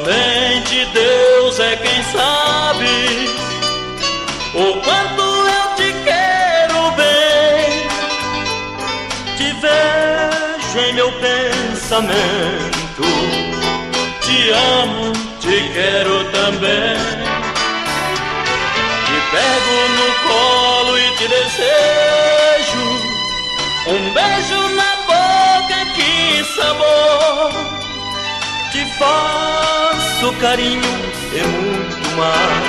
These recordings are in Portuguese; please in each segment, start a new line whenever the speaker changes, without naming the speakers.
Somente Deus é quem sabe o quanto eu te quero bem. Te vejo em meu pensamento, te amo, te quero também. Te pego no colo e te desejo um beijo na boca, que sabor. Te faço carinho e muito mais,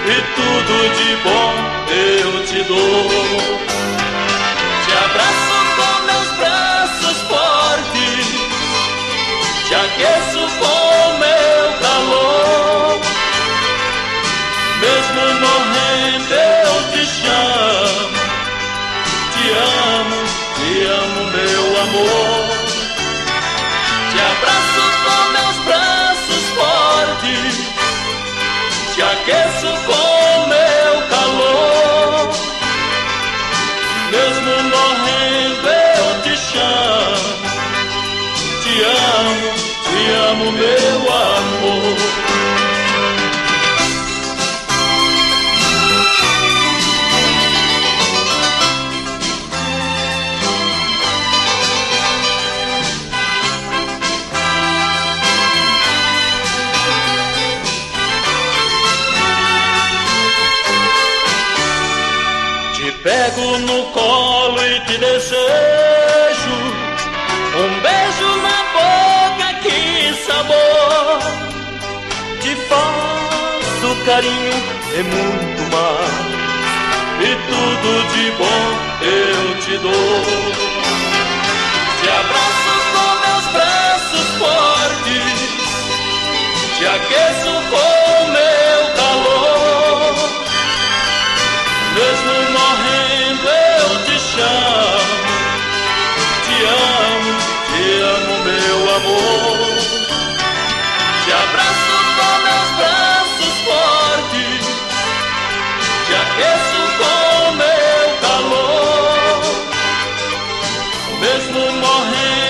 e tudo de bom eu te dou. Te abraço com meus braços fortes, te aqueço com meu calor. Mesmo morrendo eu te chamo, te amo meu amor. Te abraço com meus braços fortes, te aqueço com meu calor. Mesmo morrendo eu te chamo, te amo meu amor. Te pego no colo e te desejo um beijo na boca, que sabor. Te faço carinho e muito mais, e tudo de bom eu te dou. Te abraço com meus braços fortes, te aqueço com meu calor. Mesmo morrendo eu te chamo, te amo meu amor. Te abraço com meus braços fortes, te aqueço com meu calor. Mesmo morrendo